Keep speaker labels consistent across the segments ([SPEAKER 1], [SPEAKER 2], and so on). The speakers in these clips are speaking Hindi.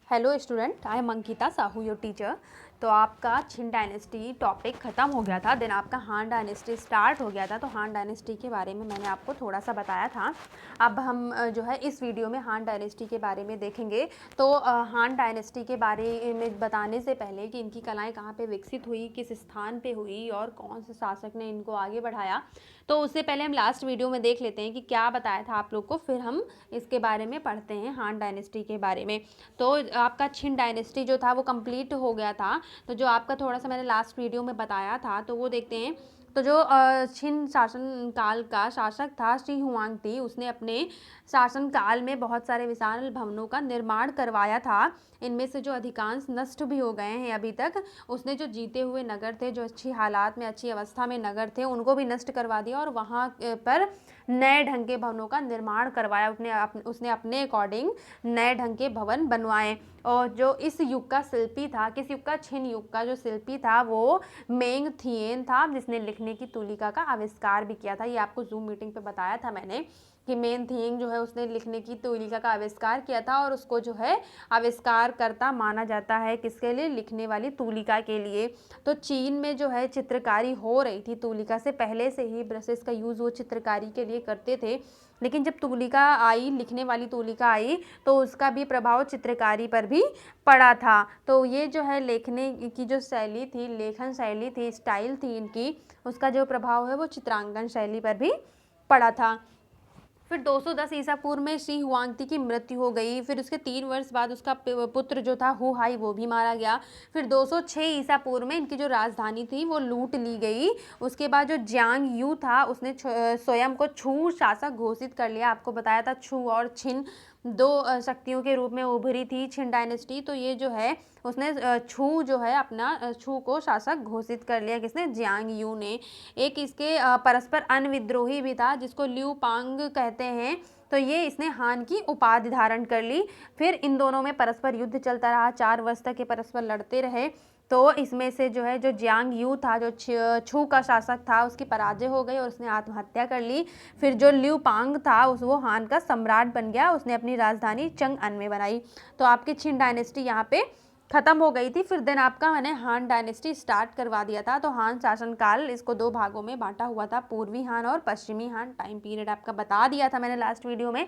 [SPEAKER 1] Hello student, I am Ankita Sahu your teacher. तो आपका छिन डायनेस्टी टॉपिक ख़त्म हो गया था, देन आपका हान डायनेस्टी स्टार्ट हो गया था। तो हान डायनेस्टी के बारे में मैंने आपको थोड़ा सा बताया था। अब हम जो है इस वीडियो में हान डायनेस्टी के बारे में देखेंगे। तो हान डायनेस्टी के बारे में बताने से पहले कि इनकी कलाएँ कहाँ पे विकसित हुई, किस स्थान पे हुई और कौन से शासक ने इनको आगे बढ़ाया, तो उससे पहले हम लास्ट वीडियो में देख लेते हैं कि क्या बताया था आप लोग को, फिर हम इसके बारे में पढ़ते हैं हान डायनेस्टी के बारे में। तो आपका छिन डायनेस्टी जो था वो कंप्लीट हो गया था। तो जो आपका थोड़ा सा मैंने लास्ट वीडियो में बताया था तो वो देखते हैं। तो जो छिन शासन काल का शासक था शी हुआंगती, उसने अपने शासन काल में बहुत सारे विशाल भवनों का निर्माण करवाया था। इनमें से जो अधिकांश नष्ट भी हो गए हैं अभी तक। उसने जो जीते हुए नगर थे, जो अच्छी हालात में, अच्छी अवस्था में नगर थे, उनको भी नष्ट करवा दिया और वहाँ पर नए ढंग के भवनों का निर्माण करवाया। उसने अपने अकॉर्डिंग नए ढंग के भवन बनवाए। और जो इस युग का शिल्पी था, किस युग का, छिन युग का जो शिल्पी था वो मेंग थिएन था, जिसने लिखने की तूलिका का आविष्कार भी किया था। ये आपको जूम मीटिंग पे बताया था मैंने कि मेंग थिएन जो है उसने लिखने की तूलिका का आविष्कार किया था और उसको जो है आविष्कारकर्ता माना जाता है। किसके लिए? लिखने वाली तूलिका के लिए। तो चीन में जो है चित्रकारी हो रही थी तूलिका से पहले से ही, ब्रशेस का यूज़ वो चित्रकारी के लिए करते थे। लेकिन जब तूलिका आई, लिखने वाली तूलिका आई, तो उसका भी प्रभाव चित्रकारी पर भी पड़ा था। तो ये जो है लिखने की जो शैली थी, लेखन शैली थी, स्टाइल थी इनकी, उसका जो प्रभाव है वो चित्रांकन शैली पर भी पड़ा था। फिर 210 ईसा पूर्व में शी हुआंगती की मृत्यु हो गई। फिर उसके 3 वर्ष बाद उसका पुत्र जो था हु हाई वो भी मारा गया। फिर 206 ईसा पूर्व में इनकी जो राजधानी थी वो लूट ली गई। उसके बाद जो ज्यांग यू था उसने स्वयं को छू शासक घोषित कर लिया। आपको बताया था छू और छिन दो शक्तियों के रूप में उभरी थी छिन डायनेस्टी। तो ये जो है उसने छू जो है अपना छू को शासक घोषित कर लिया। किसने? ज्यांग यू ने। एक इसके परस्पर अन्य विद्रोही भी था जिसको ल्यू पांग कहते हैं। तो ये इसने हान की उपाधि धारण कर ली। फिर इन दोनों में परस्पर युद्ध चलता रहा, 4 वर्ष तक ये परस्पर लड़ते रहे। तो इसमें से जो है जो ज्यांग यू था, जो छू का शासक था, उसकी पराजय हो गई और उसने आत्महत्या कर ली। फिर जो ल्यू पांग था वो हान का सम्राट बन गया। उसने अपनी राजधानी चंगअन में बनाई। तो आपकी छिन डायनेस्टी यहाँ पे खत्म हो गई थी। फिर देन आपका मैंने हान डायनेस्टी स्टार्ट करवा दिया था। तो हान शासनकाल, इसको 2 भागों में बांटा हुआ था, पूर्वी हान और पश्चिमी हान। टाइम पीरियड आपका बता दिया था मैंने लास्ट वीडियो में।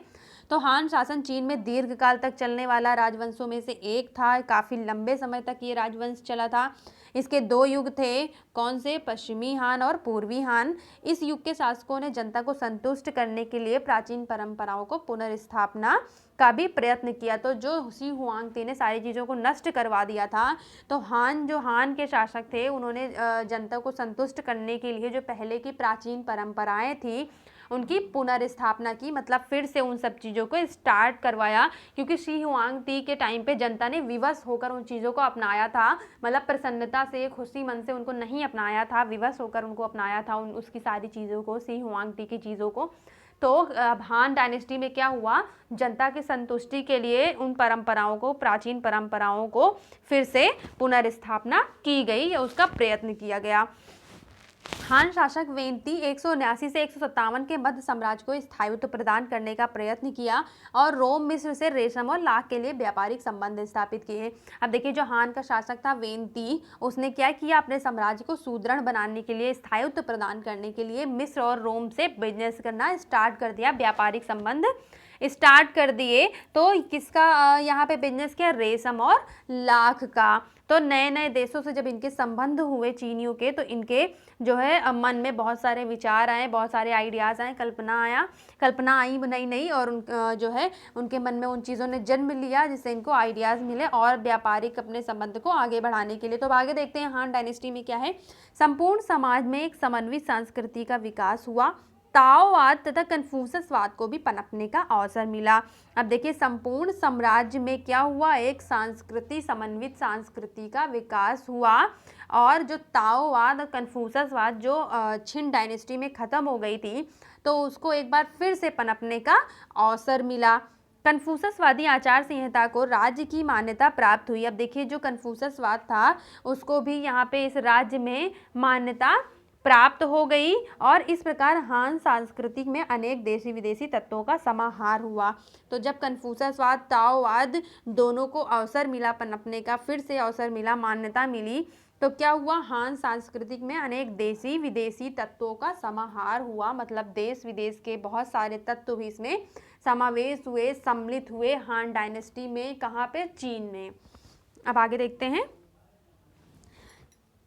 [SPEAKER 1] तो हान शासन चीन में दीर्घ काल तक चलने वाला राजवंशों में से एक था। काफ़ी लंबे समय तक ये राजवंश चला था। इसके 2 युग थे। कौन से? पश्चिमी हान और पूर्वी हान। इस युग के शासकों ने जनता को संतुष्ट करने के लिए प्राचीन परंपराओं को पुनर्स्थापना का भी प्रयत्न किया। तो जो शी हुआंगती ने सारी चीज़ों को नष्ट करवा दिया था, तो हान के शासक थे, उन्होंने जनता को संतुष्ट करने के लिए जो पहले की प्राचीन परंपराएं थी उनकी पुनर्स्थापना की। मतलब फिर से उन सब चीज़ों को स्टार्ट करवाया, क्योंकि शी हुआंगती के टाइम पे जनता ने विवश होकर उन चीज़ों को अपनाया था। मतलब प्रसन्नता से, खुशी मन से उनको नहीं अपनाया था, विवश होकर उनको अपनाया था उसकी सारी चीज़ों को, शी हुआंगती की चीज़ों को। तो हान डायनेस्टी में क्या हुआ, जनता की संतुष्टि के लिए उन परंपराओं को, प्राचीन परंपराओं को फिर से पुनर्स्थापना की गई या उसका प्रयत्न किया गया। हान शासक वेंती 179 से 157 के मध्य साम्राज्य को स्थायित्व प्रदान करने का प्रयत्न किया और रोम, मिस्र से रेशम और लाख के लिए व्यापारिक संबंध स्थापित किए। अब देखिए जो हान का शासक था वेंती, उसने क्या किया, अपने साम्राज्य को सुदृढ़ बनाने के लिए, स्थायित्व प्रदान करने के लिए मिस्र और रोम से बिजनेस करना स्टार्ट कर दिया, व्यापारिक संबंध स्टार्ट कर दिए। तो किसका यहाँ पे बिजनेस किया? रेशम और लाख का। तो नए नए देशों से जब इनके संबंध हुए चीनियों के, तो इनके जो है मन में बहुत सारे विचार आए, बहुत सारे आइडियाज़ आए, कल्पना आई नई नई, और जो है उनके मन में उन चीज़ों ने जन्म लिया जिससे इनको आइडियाज़ मिले और व्यापारिक अपने संबंध को आगे बढ़ाने के लिए। तो आगे देखते हैं हान डायनेस्टी में क्या है। संपूर्ण समाज में एक समन्वित संस्कृति का विकास हुआ। ताओवाद तथा कन्फ्यूशसवाद को भी पनपने का अवसर मिला। अब देखिए संपूर्ण साम्राज्य में क्या हुआ, एक समन्वित संस्कृति का विकास हुआ। और जो ताओवाद और कन्फ्यूशसवाद जो छिन डायनेस्टी में ख़त्म हो गई थी, तो उसको एक बार फिर से पनपने का अवसर मिला। कन्फ्यूशसवादी आचार संहिता को राज्य की मान्यता प्राप्त हुई। अब देखिए जो कन्फ्यूशसवाद था उसको भी यहाँ पे इस राज्य में मान्यता प्राप्त हो गई और इस प्रकार हान सांस्कृतिक में अनेक देशी विदेशी तत्वों का समाहार हुआ। तो जब कन्फ्यूशसवाद ताओवाद दोनों को अवसर मिला पनपने का, फिर से अवसर मिला, मान्यता मिली, तो क्या हुआ, हान सांस्कृतिक में अनेक देशी विदेशी तत्वों का समाहार हुआ। मतलब देश विदेश के बहुत सारे तत्व भी इसमें समावेश हुए, सम्मिलित हुए हान डायनेस्टी में। कहाँ पे? चीन में। अब आगे देखते हैं।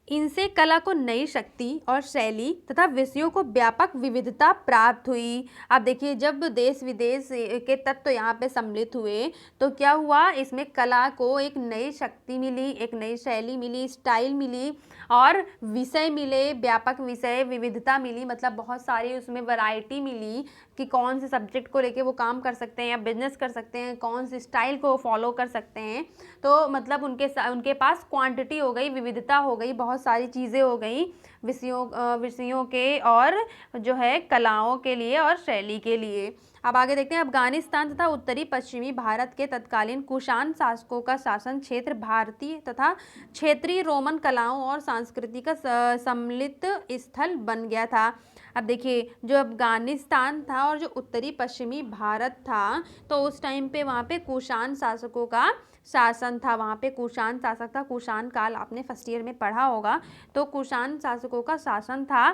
[SPEAKER 1] इनसे कला को नई शक्ति और शैली तथा विषयों को व्यापक विविधता प्राप्त हुई। अब देखिए, जब देश विदेश के तत्व यहाँ पे सम्मिलित हुए तो क्या हुआ, इसमें कला को एक नई शक्ति मिली, एक नई शैली मिली, स्टाइल मिली और विषय मिले, व्यापक विषय, विविधता मिली। मतलब बहुत सारी उसमें वैरायटी मिली कि कौन से सब्जेक्ट को लेके वो काम कर सकते हैं या बिजनेस कर सकते हैं, कौन से स्टाइल को फॉलो कर सकते हैं। तो मतलब उनके पास क्वांटिटी हो गई, विविधता हो गई, बहुत सारी चीज़ें हो गई विषयों के और जो है कलाओं के लिए और शैली के लिए। अब आगे देखते हैं। अफगानिस्तान तथा उत्तरी पश्चिमी भारत के तत्कालीन कुषाण शासकों का शासन क्षेत्र भारतीय तथा क्षेत्रीय रोमन कलाओं और संस्कृति का सम्मिलित स्थल बन गया था। अब देखिए, जो अफगानिस्तान था और जो उत्तरी पश्चिमी भारत था, तो उस टाइम पे वहाँ पे कुषाण शासकों का शासन था। वहाँ पे कुषाण शासक था। कुषाण काल आपने फर्स्ट ईयर में पढ़ा होगा। तो कुषाण शासकों का शासन था।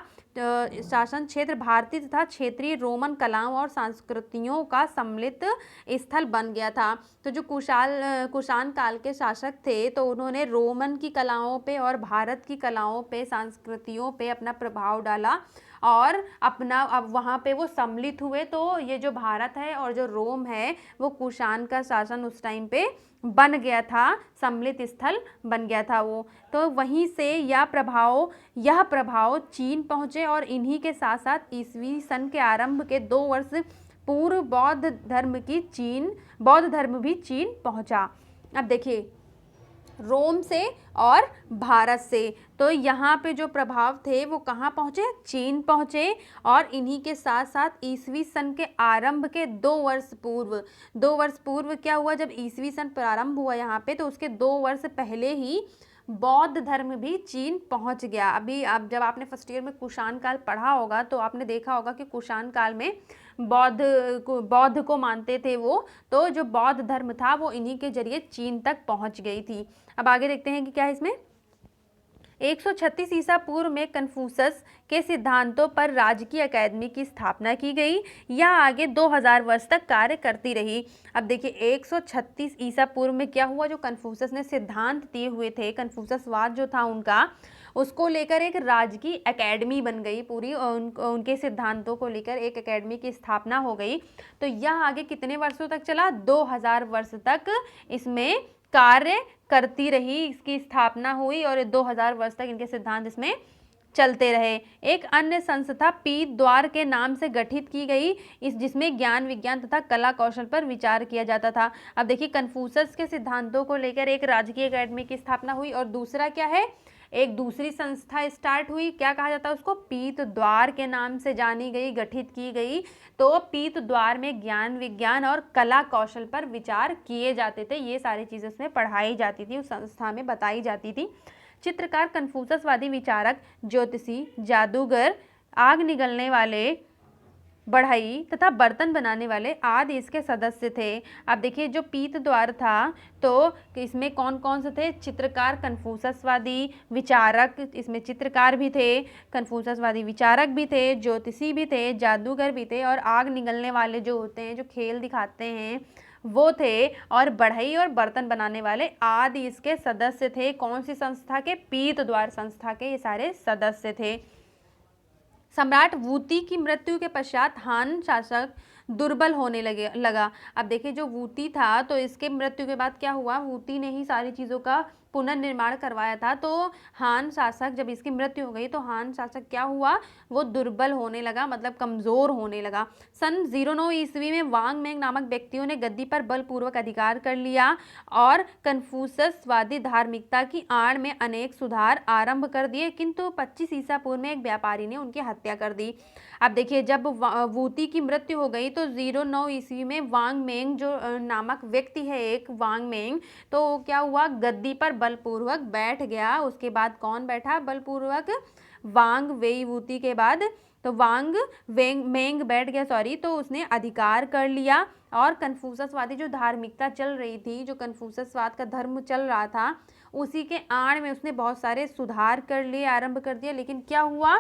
[SPEAKER 1] शासन क्षेत्र भारतीय तथा क्षेत्रीय रोमन कलाओं और संस्कृतियों का सम्मिलित स्थल बन गया था। तो जो कुषाण काल के शासक थे, तो उन्होंने रोमन की कलाओं पे और भारत की कलाओं पे, संस्कृतियों पे अपना प्रभाव डाला और अपना अब वहाँ पे वो सम्मिलित हुए। तो ये जो भारत है और जो रोम है, वो कुषाण का शासन उस टाइम पे बन गया था, सम्मिलित स्थल बन गया था वो। तो वहीं से यह प्रभाव चीन पहुँचे और इन्हीं के साथ साथ ईसवी सन के आरंभ के 2 वर्ष पूर्व बौद्ध धर्म भी चीन पहुँचा। अब देखिए, रोम से और भारत से, तो यहाँ पे जो प्रभाव थे वो कहाँ पहुँचे? चीन पहुँचे। और इन्हीं के साथ साथ ईसवी सन के आरंभ के 2 वर्ष पूर्व क्या हुआ, जब ईसवी सन प्रारंभ हुआ यहाँ पे, तो उसके 2 वर्ष पहले ही बौद्ध धर्म भी चीन पहुँच गया। अभी अब जब आपने फर्स्ट ईयर में कुषाण काल पढ़ा होगा तो आपने देखा होगा कि कुषाण काल में बौद्ध को मानते थे वो। तो जो बौद्ध धर्म था वो इन्हीं के जरिए चीन तक पहुंच गई थी। अब आगे देखते हैं कि क्या है इसमें। 136 ईसा पूर्व में कन्फ्यूशस के सिद्धांतों पर राजकीय अकेडमी की स्थापना की गई। यह आगे 2000 वर्ष तक कार्य करती रही। अब देखिए, 136 ईसा पूर्व में क्या हुआ, जो कन्फ्यूशस ने सिद्धांत दिए हुए थे, कन्फ्यूशसवाद जो था उनका, उसको लेकर एक राजकीय एकेडमी बन गई पूरी। उनके सिद्धांतों को लेकर एक एकेडमी की स्थापना हो गई। तो यह आगे कितने वर्षों तक चला? 2000 वर्ष तक इसमें कार्य करती रही। इसकी स्थापना हुई और 2000 वर्ष तक इनके सिद्धांत इसमें चलते रहे। एक अन्य संस्था पीत द्वार के नाम से गठित की गई, जिसमें ज्ञान विज्ञान तथा कला कौशल पर विचार किया जाता था। अब देखिए, कन्फ्यूशस के सिद्धांतों को लेकर एक राजकीय एकेडमी की स्थापना हुई और दूसरा क्या है, एक दूसरी संस्था स्टार्ट हुई। क्या कहा जाता है उसको? पीत द्वार के नाम से जानी गई, गठित की गई। तो पीत द्वार में ज्ञान विज्ञान और कला कौशल पर विचार किए जाते थे। ये सारी चीज़ें उसमें पढ़ाई जाती थी, उस संस्था में बताई जाती थी। चित्रकार, कन्फ्यूशसवादी विचारक, ज्योतिषी, जादूगर, आग निगलने वाले, बढ़ई तथा बर्तन बनाने वाले आदि इसके सदस्य थे। अब देखिए, जो पीत द्वार था तो इसमें कौन कौन से थे? चित्रकार, कन्फ्यूशसवादी विचारक, इसमें चित्रकार भी थे, कन्फ्यूशसवादी विचारक भी थे, ज्योतिषी भी थे, जादूगर भी थे और आग निगलने वाले जो होते हैं, जो खेल दिखाते हैं, वो थे। और बढ़ई और बर्तन बनाने वाले आदि इसके सदस्य थे। कौन सी संस्था के? पीत द्वार संस्था के ये सारे सदस्य थे। सम्राट वूती की मृत्यु के पश्चात हान शासक दुर्बल होने लगा। अब देखिए, जो वूती था तो इसके मृत्यु के बाद क्या हुआ, वूती ने ही सारी चीज़ों का पुनर्निर्माण करवाया था। तो हान शासक, जब इसकी मृत्यु हो गई तो हान शासक क्या हुआ, वो दुर्बल होने लगा, मतलब कमज़ोर होने लगा। सन 09 ईस्वी में वांग मेंग नामक व्यक्तियों ने गद्दी पर बलपूर्वक अधिकार कर लिया और कन्फ्यूशसवादी धार्मिकता की आड़ में अनेक सुधार आरंभ कर दिए, किंतु 25 ईसा पूर्व में एक व्यापारी ने उनकी हत्या कर दी। अब देखिए, जब वूती की मृत्यु हो गई तो 09 ईस्वी में वांग मेंग जो नामक व्यक्ति है, एक वांग मेंग, तो क्या हुआ, गद्दी पर बलपूर्वक बैठ गया। उसके बाद कौन बैठा बलपूर्वक? वांग वेईवुती के बाद, तो वांग मेंग बैठ गया, सॉरी, तो उसने अधिकार कर लिया और कन्फ्यूशसवादी जो धार्मिकता चल रही थी, जो कन्फ्यूशसवाद का धर्म चल रहा था, उसी के आड़ में उसने बहुत सारे सुधार कर लिए, आरंभ कर दिया। लेकिन क्या हुआ,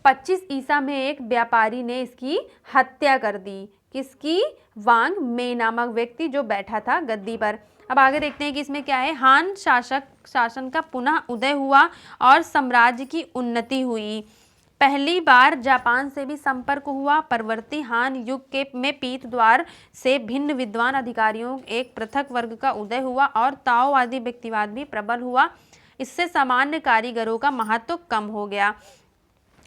[SPEAKER 1] 25 ईसा में एक व्यापारी ने इसकी हत्या कर दी। किसकी? वांग मे नामक व्यक्ति जो बैठा था गद्दी पर। अब आगे देखते हैं कि इसमें क्या है। हान शासन का पुनः उदय हुआ और साम्राज्य की उन्नति हुई। पहली बार जापान से भी संपर्क हुआ। परवर्ती हान युग के में पीत द्वार से भिन्न विद्वान अधिकारियों एक पृथक वर्ग का उदय हुआ और ताओवादी व्यक्तिवाद भी प्रबल हुआ। इससे सामान्य कारीगरों का महत्व कम हो गया।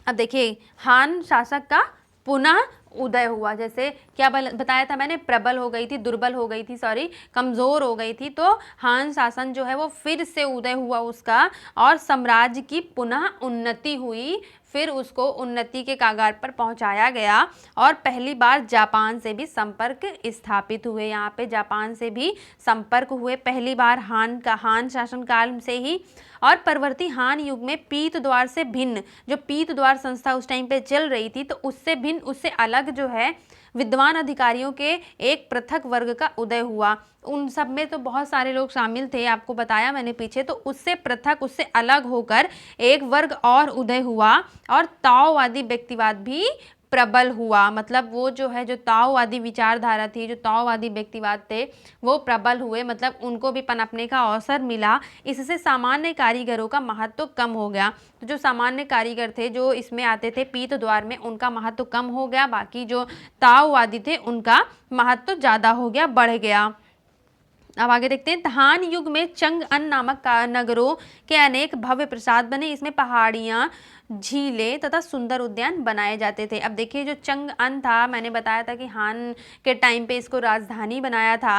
[SPEAKER 1] अब देखिए, हान शासक का पुनः उदय हुआ, जैसे क्या बताया था मैंने, प्रबल हो गई थी, दुर्बल हो गई थी, सॉरी, कमज़ोर हो गई थी, तो हान शासन जो है वो फिर से उदय हुआ उसका, और साम्राज्य की पुनः उन्नति हुई, फिर उसको उन्नति के कागार पर पहुंचाया गया और पहली बार जापान से भी संपर्क स्थापित हुए। यहाँ पे जापान से भी संपर्क हुए पहली बार हान शासन काल से ही। और परवर्ती हान युग में पीत द्वार से भिन्न, जो पीत द्वार संस्था उस टाइम पे चल रही थी, तो उससे भिन्न, उससे अलग जो है विद्वान अधिकारियों के एक पृथक वर्ग का उदय हुआ। उन सब में तो बहुत सारे लोग शामिल थे, आपको बताया मैंने पीछे, तो उससे पृथक, उससे अलग होकर एक वर्ग और उदय हुआ और ताओवादी व्यक्तिवाद भी प्रबल हुआ। मतलब वो जो है, जो ताओवादी विचारधारा थी, जो ताओवादी व्यक्तिवाद थे, वो प्रबल हुए, मतलब उनको भी पनपने का अवसर मिला। इससे सामान्य कारीगरों का महत्व कम हो गया। तो जो सामान्य कारीगर थे, जो इसमें आते थे पीत द्वार में, उनका महत्व कम हो गया। बाकी जो ताओवादी थे उनका महत्व ज़्यादा हो गया, बढ़ गया। अब आगे देखते हैं। हान युग में चंगअन नामक नगरों के अनेक भव्य प्रासाद बने। इसमें पहाड़ियाँ, झीलें तथा सुंदर उद्यान बनाए जाते थे। अब देखिए, जो चंगअन था, मैंने बताया था कि हान के टाइम पे इसको राजधानी बनाया था,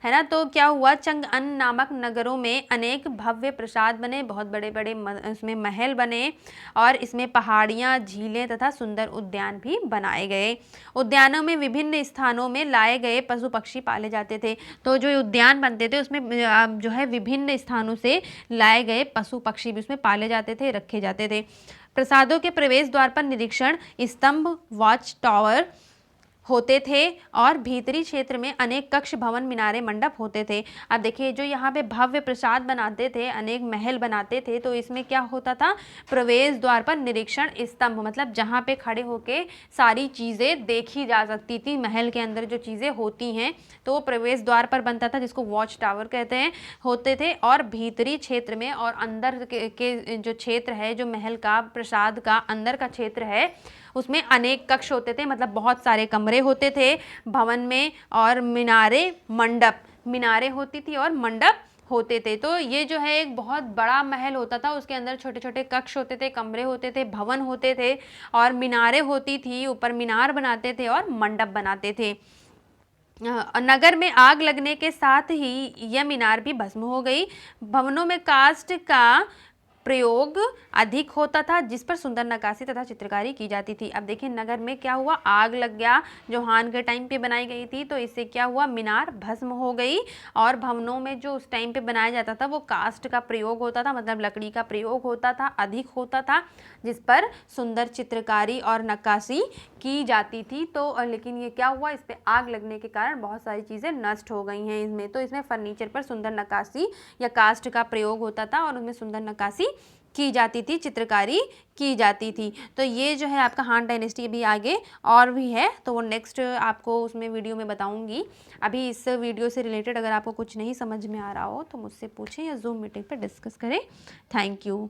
[SPEAKER 1] है ना। तो क्या हुआ, चंगअन नामक नगरों में अनेक भव्य प्रासाद बने, बहुत बड़े बड़े इसमें महल बने, और इसमें पहाड़ियाँ, झीलें तथा सुंदर उद्यान भी बनाए गए। उद्यानों में विभिन्न स्थानों में लाए गए पशु पक्षी पाले जाते थे। तो जो उद्यान बनते थे उसमें जो है विभिन्न स्थानों से लाए गए पशु पक्षी भी उसमें पाले जाते थे, रखे जाते थे। प्रासादों के प्रवेश द्वार पर निरीक्षण स्तंभ, वॉच टावर होते थे और भीतरी क्षेत्र में अनेक कक्ष, भवन, मीनारे, मंडप होते थे। अब देखिए, जो यहाँ पे भव्य प्रासाद बनाते थे, अनेक महल बनाते थे, तो इसमें क्या होता था, प्रवेश द्वार पर निरीक्षण स्तंभ, मतलब जहाँ पे खड़े होके सारी चीज़ें देखी जा सकती थी, महल के अंदर जो चीज़ें होती हैं, तो वो प्रवेश द्वार पर बनता था, जिसको वॉच टावर कहते हैं, होते थे। और भीतरी क्षेत्र में और अंदर के जो क्षेत्र है, जो महल का, प्रसाद का अंदर का क्षेत्र है, उसमें अनेक कक्ष होते थे, मतलब बहुत सारे कमरे होते थे भवन में, और मीनारे, मंडप, मीनारे होती थी और मंडप होते थे। तो ये जो है एक बहुत बड़ा महल होता था, उसके अंदर छोटे छोटे कक्ष होते थे, कमरे होते थे, भवन होते थे, और मीनारे होती थी, ऊपर मीनार बनाते थे और मंडप बनाते थे। नगर में आग लगने के साथ ही यह मीनार भी भस्म हो गई। भवनों में काष्ठ का प्रयोग अधिक होता था, जिस पर सुंदर नक्काशी तथा चित्रकारी की जाती थी। अब देखिए, नगर में क्या हुआ, आग लग गया, जो हान के टाइम पे बनाई गई थी, तो इससे क्या हुआ, मीनार भस्म हो गई। और भवनों में जो उस टाइम पे बनाया जाता था, वो काष्ठ का प्रयोग होता था, मतलब लकड़ी का प्रयोग होता था, अधिक होता था, जिस पर सुंदर चित्रकारी और नक्काशी की जाती थी। तो लेकिन ये क्या हुआ, इस पर आग लगने के कारण बहुत सारी चीज़ें नष्ट हो गई हैं इसमें। तो इसमें फर्नीचर पर सुंदर नक्काशी या काष्ठ का प्रयोग होता था और उसमें सुंदर नक्काशी की जाती थी, चित्रकारी की जाती थी। तो ये जो है आपका हान डायनेस्टी, भी आगे और भी है, तो वो नेक्स्ट आपको उसमें वीडियो में बताऊंगी। अभी इस वीडियो से रिलेटेड अगर आपको कुछ नहीं समझ में आ रहा हो तो मुझसे पूछें या जूम मीटिंग पर डिस्कस करें। Thank you.